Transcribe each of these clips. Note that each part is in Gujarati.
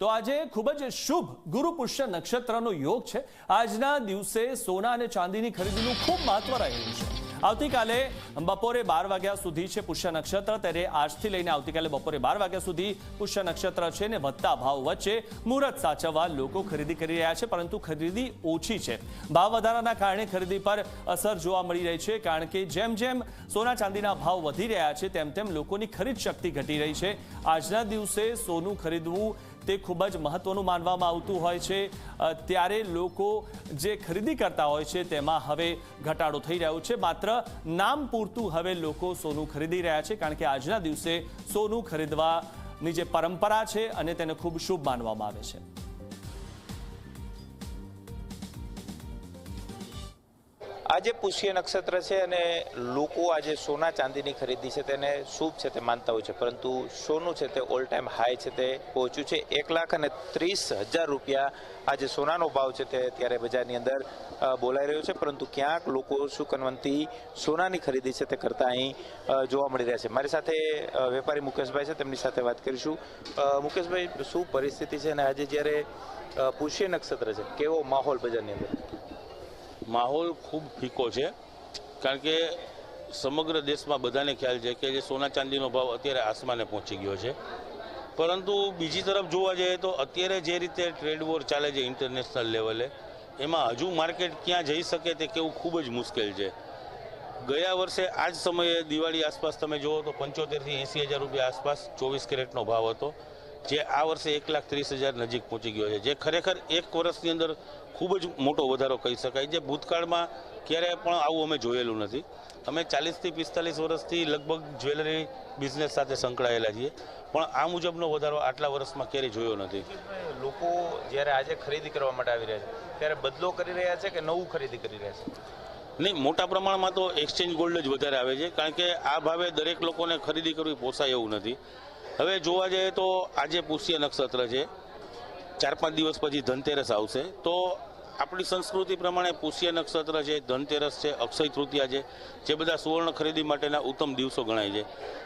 તો આજે ખૂબ જ શુભ ગુરુ પુષ્ય નક્ષત્રનો યોગ છે। આજના દિવસે સોના અને ચાંદીની ખરીદીનું ખૂબ મહત્વ રહેલું છે। આવતીકાલે બપોરે 12 વાગ્યા સુધી છે પુષ્ય નક્ષત્ર, ત્યારે આજથી લઈને આવતીકાલે બપોરે 12 વાગ્યા સુધી પુષ્ય નક્ષત્ર છે ને વધતા ભાવ વચ્ચે મુહૂર્ત સાચવવા લોકો ખરીદી કરી રહ્યા છે, પરંતુ ખરીદી ઓછી છે। ભાવ વધારાના કારણે ખરીદી પર અસર જોવા મળી રહી છે, કારણ કે જેમ જેમ સોના ચાંદીના ભાવ વધી રહ્યા છે તેમ તેમ લોકોની ખરીદ શક્તિ ઘટી રહી છે। આજના દિવસે સોનું ખરીદવું તે ખૂબ જ મહત્વનું માનવામાં આવતું હોય છે, ત્યારે લોકો જે ખરીદી કરતા હોય છે તેમાં હવે ઘટાડો થઈ રહ્યો છે। માત્ર નામ પૂરતું હવે લોકો સોનું ખરીદી રહ્યા છે, કારણ કે આજના દિવસે સોનું ખરીદવાની જે પરંપરા છે અને તેને ખૂબ શુભ માનવામાં આવે છે। આજે પુષ્ય નક્ષત્ર છે અને લોકો આજે સોના ચાંદીની ખરીદી છે તેને શુભ છે તે માનતા હોય છે, પરંતુ સોનું છે તે ઓલ ટાઈમ હાઈ છે તે પહોંચ્યું છે। 1,30,000 રૂપિયા આજે સોનાનો ભાવ છે તે અત્યારે બજારની અંદર બોલાઈ રહ્યો છે, પરંતુ ક્યાંક લોકો સુકનવંતી સોનાની ખરીદી છે તે કરતા અહીં જોવા મળી રહ્યા છે। મારી સાથે વેપારી મુકેશભાઈ છે, તેમની સાથે વાત કરીશું। મુકેશભાઈ, શું પરિસ્થિતિ છે અને આજે જ્યારે પુષ્ય નક્ષત્ર છે, કેવો માહોલ બજારની અંદર? માહોલ ખૂબ ફીકો છે, કારણ કે સમગ્ર દેશમાં બધાને ખ્યાલ છે કે જે સોના ચાંદીનો ભાવ અત્યારે આસમાને પહોંચી ગયો છે, પરંતુ બીજી તરફ જોવા જઈએ તો અત્યારે જે રીતે ટ્રેડ વોર ચાલે છે ઇન્ટરનેશનલ લેવલે, એમાં હજુ માર્કેટ ક્યાં જઈ શકે તે કહેવું ખૂબ જ મુશ્કેલ છે। ગયા વર્ષે આ જ સમયે દિવાળી આસપાસ તમે જુઓ તો 75,000 થી 80,000 રૂપિયા આસપાસ 24 કેરેટનો ભાવ હતો, જે આ વર્ષે 1,30,000 નજીક પહોંચી ગયો છે, જે ખરેખર એક વર્ષની અંદર ખૂબ જ મોટો વધારો કહી શકાય, જે ભૂતકાળમાં ક્યારેય પણ આવું અમે જોયેલું નથી। અમે 40 થી 45 વર્ષથી લગભગ જ્વેલરી બિઝનેસ સાથે સંકળાયેલા છીએ, પણ આ મુજબનો વધારો આટલા વર્ષમાં ક્યારેય જોયો નથી। લોકો જ્યારે આજે ખરીદી કરવા માટે આવી રહ્યા છે ત્યારે બદલો કરી રહ્યા છે કે નવું ખરીદી કરી રહ્યા છે? નહીં, મોટા પ્રમાણમાં તો એક્સચેન્જ ગોલ્ડ જ વધારે આવે છે, કારણ કે આ ભાવે દરેક લોકોને ખરીદી કરવી પોસાય એવું નથી। હવે જોવા જઈએ તો આજે પુષ્ય નક્ષત્ર છે, 4-5 દિવસ પછી ધનતેરસ આવશે, તો આપણી સંસ્કૃતિ પ્રમાણે પુષ્ય નક્ષત્ર છે, ધનતેરસ છે, અક્ષય તૃતીયા છે, જે બધા સુવર્ણ ખરીદી માટેના ઉત્તમ દિવસો ગણાય છે।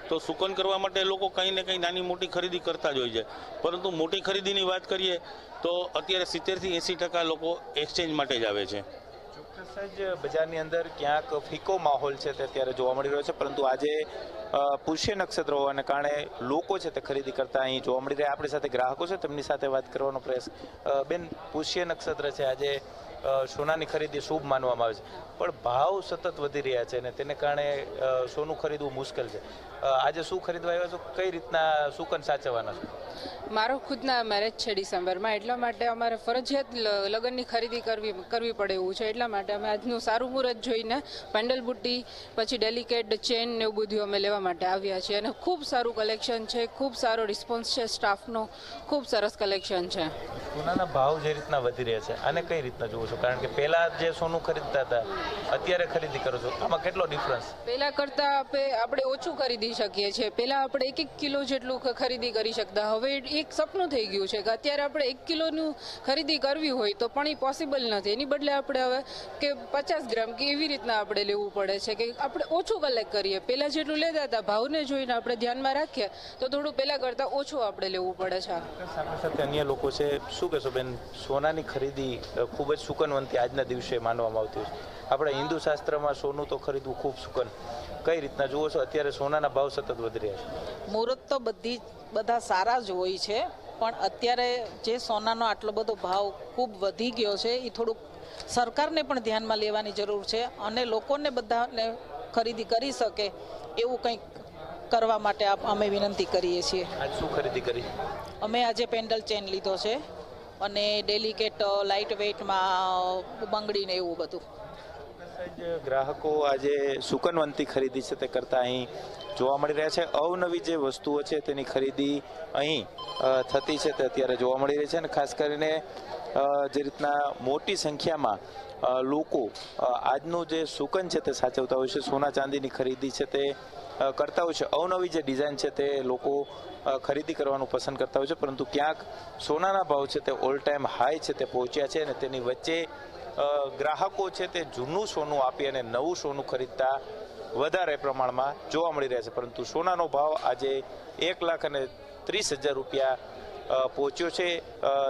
તો સુકન કરવા માટે લોકો કંઈ ને કંઈ નાની મોટી ખરીદી કરતા જ હોય છે, પરંતુ મોટી ખરીદીની વાત કરીએ તો અત્યારે 70 થી 80% લોકો એક્સચેન્જ માટે જ આવે છે। ચોક્કસ જ બજારની અંદર ક્યાંક ફીકો માહોલ છે તે અત્યારે જોવા મળી રહ્યો છે, પરંતુ આજે પુષ્ય નક્ષત્ર હોવાને કારણે લોકો છે તે ખરીદી કરતા અહીં જોવા મળી રહ્યા। આપણી સાથે ગ્રાહકો છે, તેમની સાથે વાત કરવાનો પ્રયાસ। બેન, પુષ્ય નક્ષત્ર છે, આજે સોનાની ખરીદી શુભ માનવામાં આવે છે, પણ ભાવ સતત વધી રહ્યા છે અને તેને કારણે સોનું ખરીદવું મુશ્કેલ છે। આજે શું ખરીદવા આવ્યા છો? કઈ રીતના સુકન સાચવવાના છો? મારો ખુદના મેરેજ છે ડિસેમ્બરમાં, એટલા માટે અમારે ફરજિયાત લગ્નની ખરીદી કરવી પડે એવું છે, એટલા માટે અમે આજનું સારું મુહૂર્ત જોઈને પેન્ડલ બુટ્ટી, પછી ડેલિકેટ ચેન ને એવું બધું અમે લેવા માટે આવ્યા છીએ, અને ખૂબ સારું કલેક્શન છે, ખૂબ સારો રિસ્પોન્સ છે સ્ટાફનો, ખૂબ સરસ કલેક્શન છે। સોનાના ભાવ જે રીતના વધી રહ્યા છે આને કઈ રીતના જુઓ છો? કારણ કે પહેલા જે સોનું ખરીદતા હતા અત્યારે ખરીદી કરો છો, આમાં કેટલો ડિફરન્સ? પહેલા કરતાં આપણે ઓછું ખરીદી શકીએ છીએ। પહેલા આપણે 1 કિલો જેટલું ખરીદી કરી શકતા, હવે એક સપનું થઈ ગયું છે કે અત્યારે આપણે 1 કિલોનું ખરીદી કરવી હોય તો પણ એ પોસિબલ નથી, એની બદલે આપણે હવે કે 50 ગ્રામ કે એવી રીતના આપણે લેવું પડે છે કે આપણે ઓછું કલેક્ટ કરીએ। પહેલાં જેટલું લેતા હતા ભાવને જોઈને આપણે ધ્યાનમાં રાખીએ તો થોડું પહેલાં કરતાં ઓછું આપણે લેવું પડે છે। આપણી સાથે અન્ય લોકો છે, શું કહેશો બેન? સોનાની ખરીદી ખૂબ જ સુકનવંતી આજના દિવસે માનવામાં આવતી હોય છે। આપણે હિન્દુ શાસ્ત્રમાં સોનું તો ખરીદવું ખૂબ સુકન, કઈ રીતના જુઓ છો? અત્યારે સોનાના ભાવ સતત વધી રહ્યા છે। મુહૂર્ત તો બધા સારા જ હોય છે, પણ અત્યારે જે સોનાનો આટલો બધો ભાવ ખૂબ વધી ગયો છે એ થોડુંક સરકારને પણ ધ્યાનમાં લેવાની જરૂર છે, અને લોકોને બધાને ખરીદી કરી શકે એવું કંઈક કરવા માટે અમે વિનંતી કરીએ છીએ। આજ શું ખરીદી કરી? અમે આજે પેન્ડલ ચેન લીધો છે અને ડેલિકેટ લાઇટ વેઇટમાં બંગડીને એવું બધું। ગ્રાહકો આજે સુકનવંતી ખરીદી છે તે કરતા અહીં જોવા મળી રહ્યા છે। અવનવી જે વસ્તુઓ છે તેની ખરીદી અહીં થતી છે તે અત્યારે જોવા મળી રહી છે, અને ખાસ કરીને જે રીતના મોટી સંખ્યામાં લોકો આજનું જે સુકન છે તે સાચવતા હોય છે, સોના ચાંદીની ખરીદી છે તે કરતા હોય છે। અવનવી જે ડિઝાઇન છે તે લોકો ખરીદી કરવાનું પસંદ કરતા હોય છે, પરંતુ ક્યાંક સોનાના ભાવ છે તે ઓલ ટાઈમ હાઈ છે તે પહોંચ્યા છે, અને તેની વચ્ચે ગ્રાહકો છે તે જૂનું સોનું આપી અને નવું સોનું ખરીદતા વધારે પ્રમાણમાં જોવા મળી રહ્યા છે, પરંતુ સોનાનો ભાવ આજે 1,30,000 રૂપિયા પહોંચ્યો છે,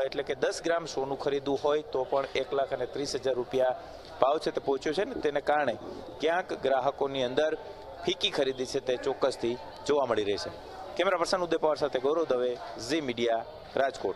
એટલે કે 10 ગ્રામ સોનું ખરીદવું હોય તો પણ 1,30,000 રૂપિયા ભાવ છે તે પહોંચ્યો છે ને તેને કારણે ક્યાંક ગ્રાહકોની અંદર ફીકી ખરીદી છે તે ચોક્કસથી જોવા મળી રહી છે. કેમેરા પર્સન ઉદય પવાર સાથે ગૌરવ દવે, ઝી મીડિયા, રાજકોટ.